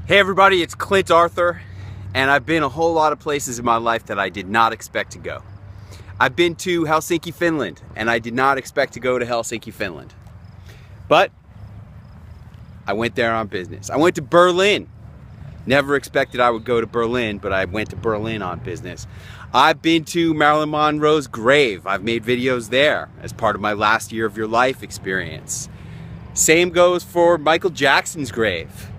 Hey everybody, it's Clint Arthur, and I've been a whole lot of places in my life that I did not expect to go. I've been to Helsinki, Finland, and I did not expect to go to Helsinki, Finland. But I went there on business. I went to Berlin. Never expected I would go to Berlin, but I went to Berlin on business. I've been to Marilyn Monroe's grave. I've made videos there as part of my last year of your life experience. Same goes for Michael Jackson's grave.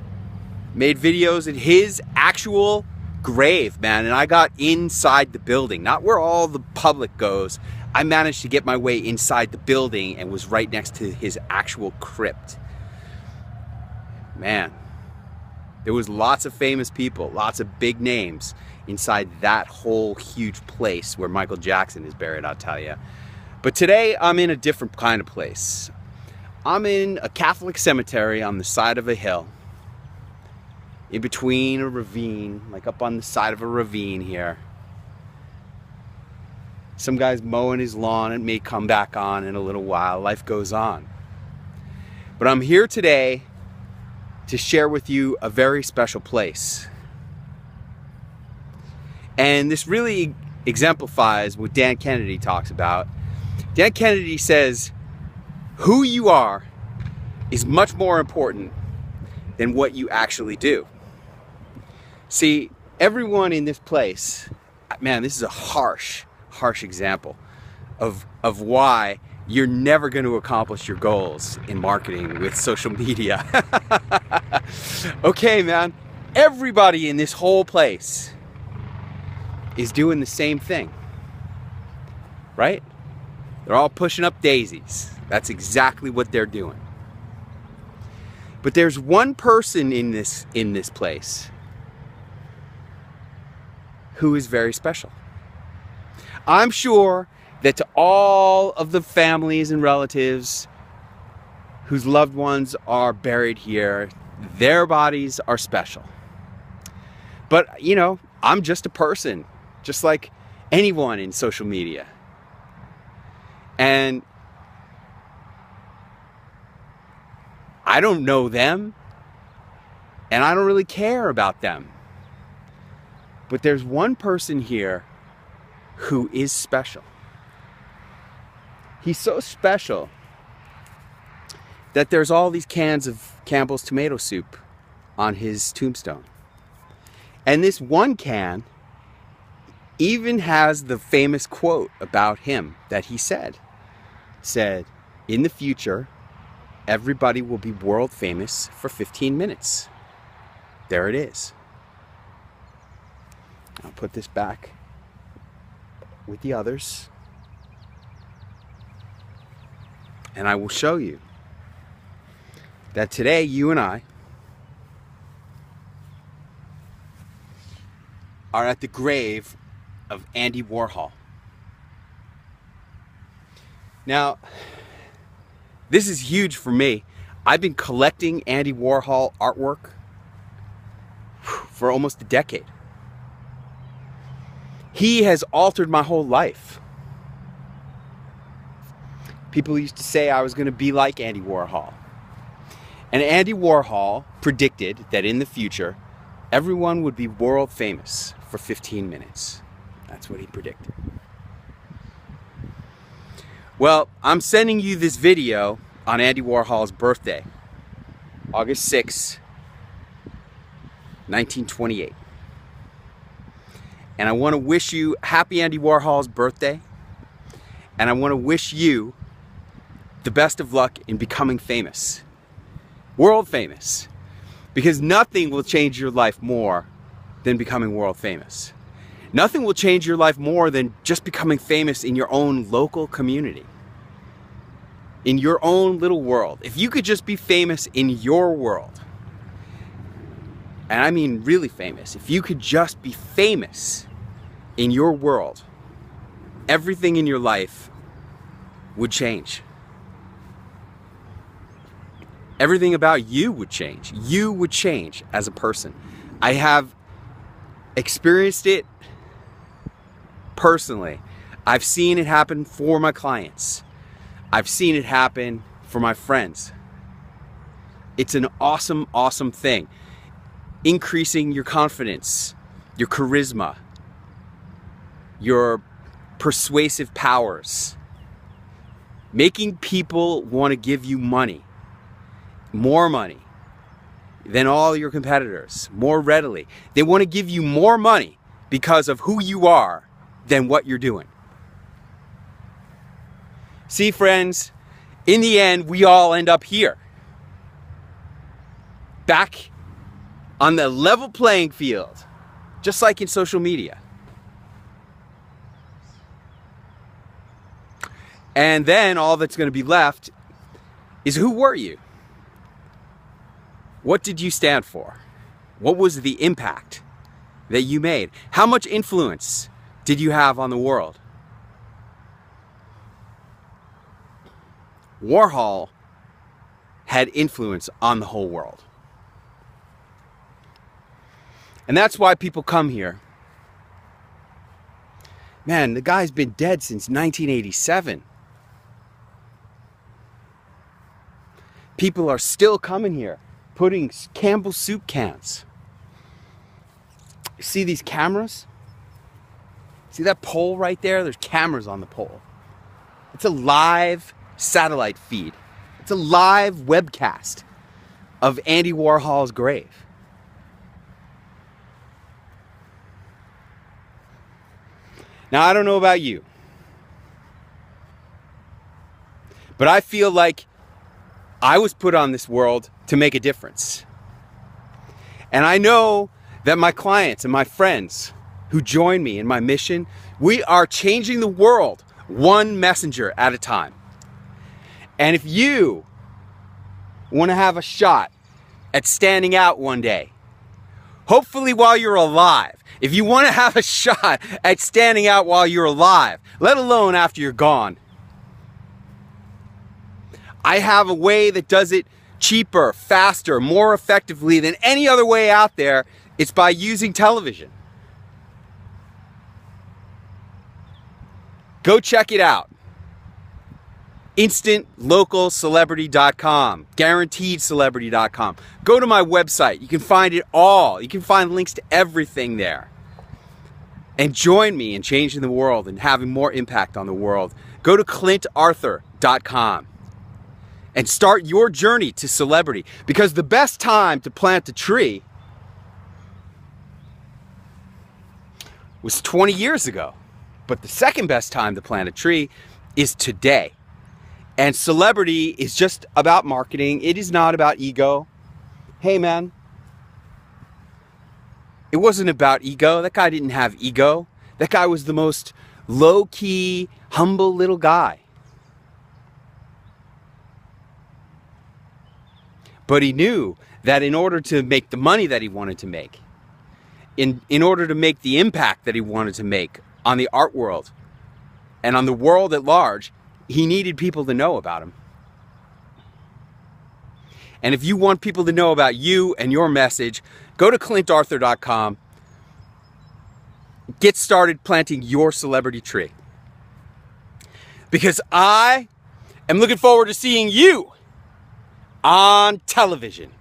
Made videos at his actual grave, man, and I got inside the building, not where all the public goes. I managed to get my way inside the building and was right next to his actual crypt. Man, there was lots of famous people, lots of big names inside that whole huge place where Michael Jackson is buried, I'll tell you. But today I'm in a different kind of place. I'm in a Catholic cemetery on the side of a hill, in between a ravine, like up on the side of a ravine here. Some guy's mowing his lawn. It may come back on in a little while. Life goes on. But I'm here today to share with you a very special place. And this really exemplifies what Dan Kennedy talks about. Dan Kennedy says, who you are is much more important than what you actually do. See, everyone in this place, man, this is a harsh example of why you're never going to accomplish your goals in marketing with social media. Okay, man, everybody in this whole place is doing the same thing, right? They're all pushing up daisies. That's exactly what they're doing. But there's one person in this place who is very special. I'm sure that to all of the families and relatives whose loved ones are buried here, their bodies are special. But, you know, I'm just a person, just like anyone in social media. And I don't know them, and I don't really care about them. But there's one person here who is special. He's so special that there's all these cans of Campbell's tomato soup on his tombstone. And this one can even has the famous quote about him that he said, in the future, everybody will be world famous for 15 minutes. There it is. I'll put this back with the others, and I will show you that today you and I are at the grave of Andy Warhol. Now, this is huge for me. I've been collecting Andy Warhol artwork for almost a decade. He has altered my whole life. People used to say I was going to be like Andy Warhol. And Andy Warhol predicted that in the future, everyone would be world famous for 15 minutes. That's what he predicted. Well, I'm sending you this video on Andy Warhol's birthday, August 6, 1928. And I want to wish you happy Andy Warhol's birthday. And I want to wish you the best of luck in becoming famous. World famous. Because nothing will change your life more than becoming world famous. Nothing will change your life more than just becoming famous in your own local community. In your own little world. If you could just be famous in your world, and I mean really famous, if you could just be famous in your world, everything in your life would change. Everything about you would change. You would change as a person. I have experienced it personally. I've seen it happen for my clients. I've seen it happen for my friends. It's an awesome, awesome thing. increasing your confidence, your charisma, your persuasive powers, making people want to give you money, more money than all your competitors, more readily. They want to give you more money because of who you are than what you're doing. See, friends, in the end, we all end up here, back on the level playing field, just like in social media. And then all that's going to be left is, who were you? What did you stand for? What was the impact that you made? How much influence did you have on the world? Warhol had influence on the whole world. And that's why people come here. Man, the guy's been dead since 1987. People are still coming here, putting Campbell's soup cans. You see these cameras? See that pole right there? There's cameras on the pole. It's a live satellite feed. It's a live webcast of Andy Warhol's grave. Now, I don't know about you, but I feel like I was put on this world to make a difference. And I know that my clients and my friends who join me in my mission, we are changing the world one messenger at a time. And if you want to have a shot at standing out one day, hopefully while you're alive, if you want to have a shot at standing out while you're alive, let alone after you're gone, I have a way that does it cheaper, faster, more effectively than any other way out there. It's by using television. Go check it out. InstantLocalCelebrity.com, GuaranteedCelebrity.com. Go to my website. You can find it all. You can find links to everything there. And join me in changing the world and having more impact on the world. Go to ClintArthur.com and start your journey to celebrity. Because the best time to plant a tree was 20 years ago. But the second best time to plant a tree is today. And celebrity is just about marketing. It is not about ego. Hey, man. It wasn't about ego. That guy didn't have ego. That guy was the most low-key, humble little guy. But he knew that in order to make the money that he wanted to make, in order to make the impact that he wanted to make on the art world and on the world at large, he needed people to know about him. And if you want people to know about you and your message, go to ClintArthur.com. Get started planting your celebrity tree. Because I am looking forward to seeing you on television.